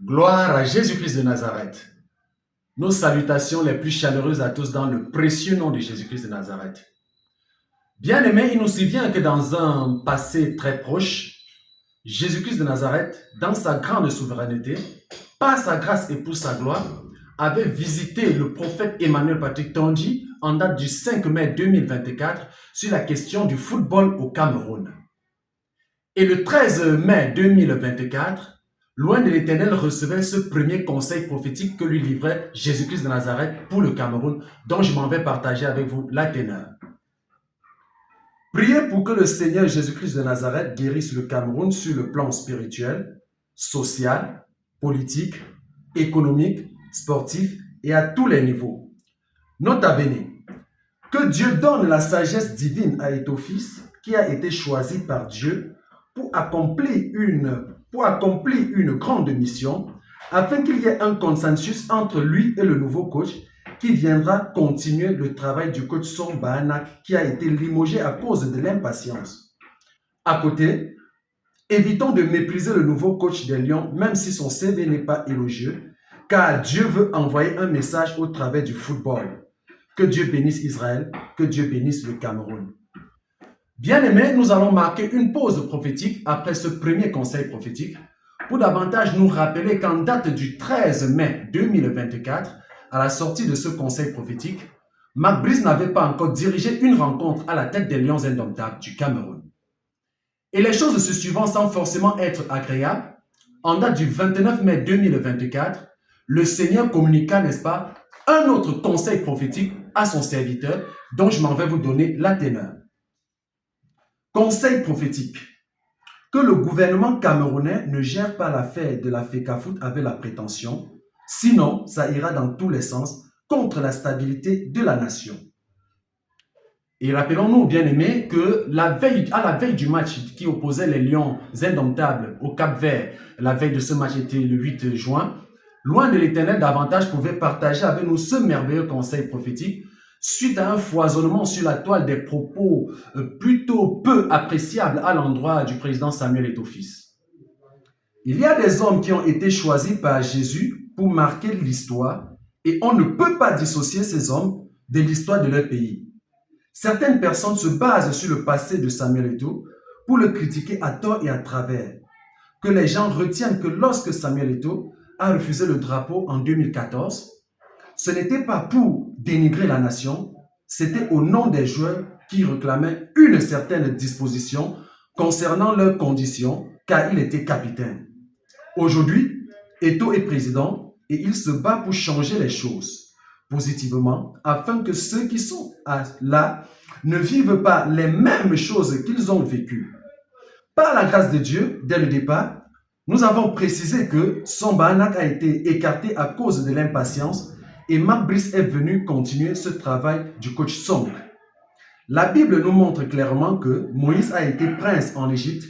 Gloire à Jésus-Christ de Nazareth. Nos salutations les plus chaleureuses à tous dans le précieux nom de Jésus-Christ de Nazareth. Bien-aimés, il nous souvient que dans un passé très proche, Jésus-Christ de Nazareth, dans sa grande souveraineté, par sa grâce et pour sa gloire, avait visité le prophète Emmanuel Patrick Tondji en date du 5 mai 2024 sur la question du football au Cameroun. Et le 13 mai 2024, loin de l'Éternel recevait ce premier conseil prophétique que lui livrait Jésus-Christ de Nazareth pour le Cameroun, dont je m'en vais partager avec vous la teneur. Priez pour que le Seigneur Jésus-Christ de Nazareth guérisse le Cameroun sur le plan spirituel, social, politique, économique, sportif et à tous les niveaux. Nota bene, que Dieu donne la sagesse divine à Étophis, qui a été choisi par Dieu pour accomplir une grande mission, afin qu'il y ait un consensus entre lui et le nouveau coach qui viendra continuer le travail du coach Song Bahanak qui a été limogé à cause de l'impatience. À côté, évitons de mépriser le nouveau coach des Lions, même si son CV n'est pas élogieux, car Dieu veut envoyer un message au travers du football. Que Dieu bénisse Israël, que Dieu bénisse le Cameroun. Bien-aimés, nous allons marquer une pause prophétique après ce premier conseil prophétique pour davantage nous rappeler qu'en date du 13 mai 2024, à la sortie de ce conseil prophétique, Mark Brice n'avait pas encore dirigé une rencontre à la tête des Lions indomptables du Cameroun. Et les choses se suivant sans forcément être agréables, en date du 29 mai 2024, le Seigneur communiqua, n'est-ce pas, un autre conseil prophétique à son serviteur dont je m'en vais vous donner la teneur. Conseil prophétique. Que le gouvernement camerounais ne gère pas l'affaire de la FECAFOOT avec la prétention, sinon ça ira dans tous les sens contre la stabilité de la nation. Et rappelons-nous, bien-aimés, que à la veille du match qui opposait les Lions indomptables au Cap-Vert, la veille de ce match était le 8 juin, loin de l'Éternel davantage pouvait partager avec nous ce merveilleux conseil prophétique suite à un foisonnement sur la toile des propos plutôt peu appréciables à l'endroit du président Samuel Eto'o-Fils. Il y a des hommes qui ont été choisis par Jésus pour marquer l'histoire et on ne peut pas dissocier ces hommes de l'histoire de leur pays. Certaines personnes se basent sur le passé de Samuel Eto'o pour le critiquer à tort et à travers. Que les gens retiennent que lorsque Samuel Eto'o a refusé le drapeau en 2014, ce n'était pas pour dénigrer la nation, c'était au nom des joueurs qui réclamaient une certaine disposition concernant leurs conditions, car il était capitaine. Aujourd'hui, Eto'o est président et il se bat pour changer les choses positivement afin que ceux qui sont là ne vivent pas les mêmes choses qu'ils ont vécues. Par la grâce de Dieu, dès le départ, nous avons précisé que Song Bahanak a été écarté à cause de l'impatience et Mark Brice est venu continuer ce travail du coach Song. La Bible nous montre clairement que Moïse a été prince en Égypte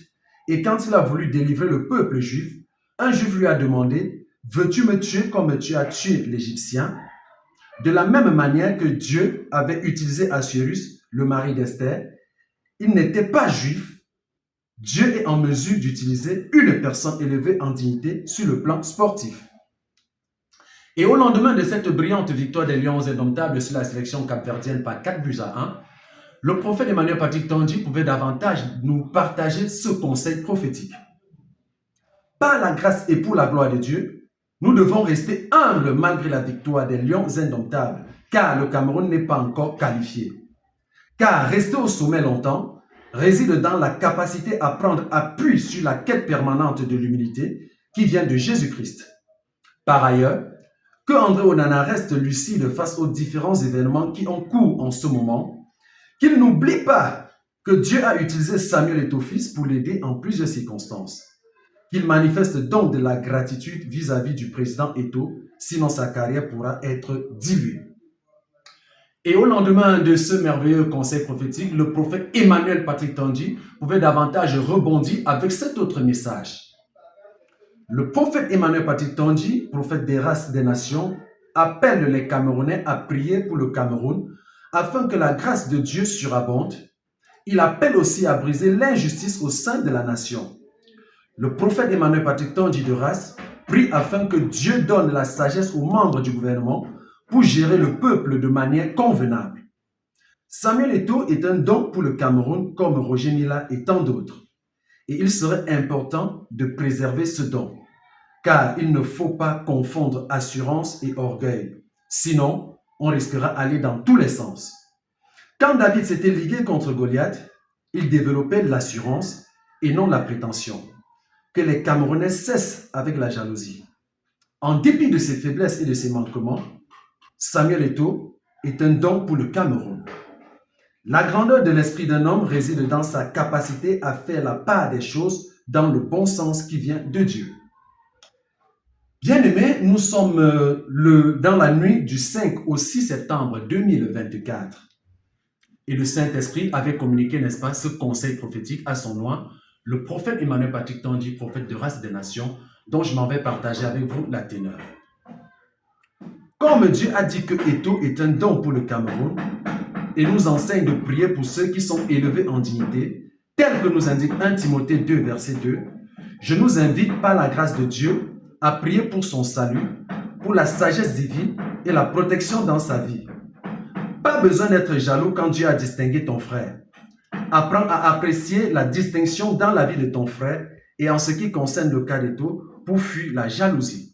et quand il a voulu délivrer le peuple juif, un juif lui a demandé « Veux-tu me tuer comme tu as tué l'Égyptien ?» De la même manière que Dieu avait utilisé Assuérus, le mari d'Esther, il n'était pas juif. Dieu est en mesure d'utiliser une personne élevée en dignité sur le plan sportif. Et au lendemain de cette brillante victoire des Lions indomptables sur la sélection capverdienne par 4-1, le prophète Emmanuel Patrick Tondji pouvait davantage nous partager ce conseil prophétique. Par la grâce et pour la gloire de Dieu, nous devons rester humbles malgré la victoire des Lions indomptables, car le Cameroun n'est pas encore qualifié. Car rester au sommet longtemps réside dans la capacité à prendre appui sur la quête permanente de l'humilité qui vient de Jésus-Christ. Par ailleurs, que André Onana reste lucide face aux différents événements qui ont cours en ce moment, qu'il n'oublie pas que Dieu a utilisé Samuel Eto'o-Fils pour l'aider en plusieurs circonstances, qu'il manifeste donc de la gratitude vis-à-vis du président Eto'o, sinon sa carrière pourra être diluée. Et au lendemain de ce merveilleux conseil prophétique, le prophète Emmanuel Patrick Tondji pouvait davantage rebondir avec cet autre message. Le prophète Emmanuel Patrick Tondji, prophète des races des nations, appelle les Camerounais à prier pour le Cameroun afin que la grâce de Dieu surabonde. Il appelle aussi à briser l'injustice au sein de la nation. Le prophète Emmanuel Patrick Tondji de race prie afin que Dieu donne la sagesse aux membres du gouvernement pour gérer le peuple de manière convenable. Samuel Eto'o est un don pour le Cameroun comme Roger Mila et tant d'autres. Et il serait important de préserver ce don, car il ne faut pas confondre assurance et orgueil. Sinon, on risquera d'aller dans tous les sens. Quand David s'était ligué contre Goliath, il développait l'assurance et non la prétention. Que les Camerounais cessent avec la jalousie. En dépit de ses faiblesses et de ses manquements, Samuel Eto'o est un don pour le Cameroun. La grandeur de l'esprit d'un homme réside dans sa capacité à faire la part des choses dans le bon sens qui vient de Dieu. Bien-aimés, nous sommes dans la nuit du 5 au 6 septembre 2024. Et le Saint-Esprit avait communiqué, n'est-ce pas, ce conseil prophétique à son noir, le prophète Emmanuel Patrick Tandy, prophète de race des nations, dont je m'en vais partager avec vous la teneur. Comme Dieu a dit que Eto'o est un don pour le Cameroun, et nous enseigne de prier pour ceux qui sont élevés en dignité, tel que nous indique 1 Timothée 2, verset 2, je nous invite par la grâce de Dieu à prier pour son salut, pour la sagesse divine et la protection dans sa vie. Pas besoin d'être jaloux quand Dieu a distingué ton frère. Apprends à apprécier la distinction dans la vie de ton frère et en ce qui concerne le cas d'Eto'o pour fuir la jalousie.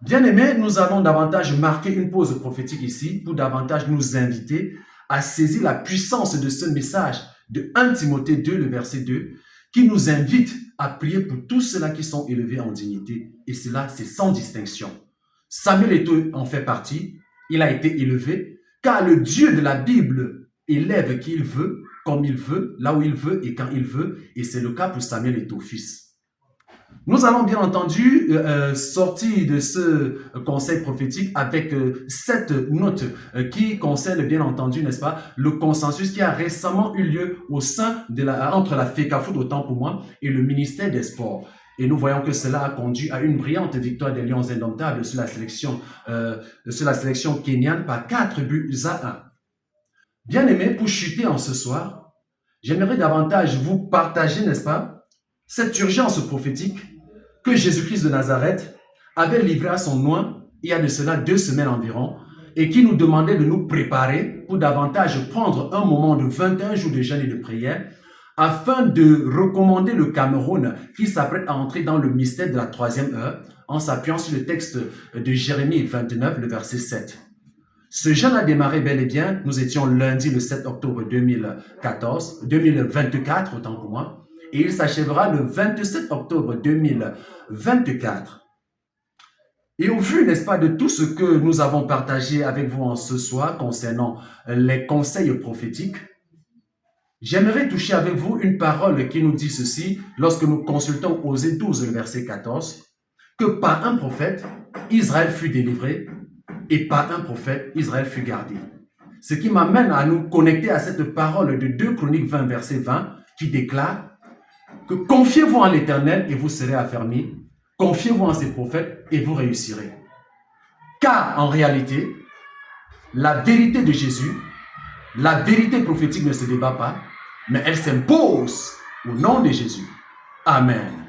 Bien-aimés, nous allons davantage marquer une pause prophétique ici pour davantage nous inviter à saisir la puissance de ce message de 1 Timothée 2, le verset 2, qui nous invite à prier pour tous ceux-là qui sont élevés en dignité. Et cela, c'est sans distinction. Samuel Eto'o en fait partie. Il a été élevé, car le Dieu de la Bible élève qui il veut, comme il veut, là où il veut et quand il veut. Et c'est le cas pour Samuel Eto'o, fils. Nous allons bien entendu sortir de ce conseil prophétique avec cette note qui concerne bien entendu, n'est-ce pas, le consensus qui a récemment eu lieu au sein entre la FECAFOOT, autant pour moi, et le ministère des Sports. Et nous voyons que cela a conduit à une brillante victoire des Lions indomptables sur la sélection kenyane par 4 buts à 1. Bien aimé, pour chuter en ce soir, j'aimerais davantage vous partager, n'est-ce pas, cette urgence prophétique que Jésus-Christ de Nazareth avait livrée à son oint il y a de cela 2 semaines environ et qui nous demandait de nous préparer pour davantage prendre un moment de 21 jours de jeûne et de prière afin de recommander le Cameroun qui s'apprête à entrer dans le mystère de la 3e heure en s'appuyant sur le texte de Jérémie 29, le verset 7. Ce jeûne a démarré bel et bien, nous étions lundi le 7 octobre 2024, autant pour moi, et il s'achèvera le 27 octobre 2024. Et au vu, n'est-ce pas, de tout ce que nous avons partagé avec vous en ce soir concernant les conseils prophétiques, j'aimerais toucher avec vous une parole qui nous dit ceci lorsque nous consultons Osée 12, le verset 14, que par un prophète, Israël fut délivré et par un prophète, Israël fut gardé. Ce qui m'amène à nous connecter à cette parole de 2 Chroniques 20, verset 20, qui déclare que confiez-vous en l'Éternel et vous serez affermis. Confiez-vous en ses prophètes et vous réussirez. Car en réalité, la vérité de Jésus, la vérité prophétique ne se débat pas, mais elle s'impose au nom de Jésus. Amen.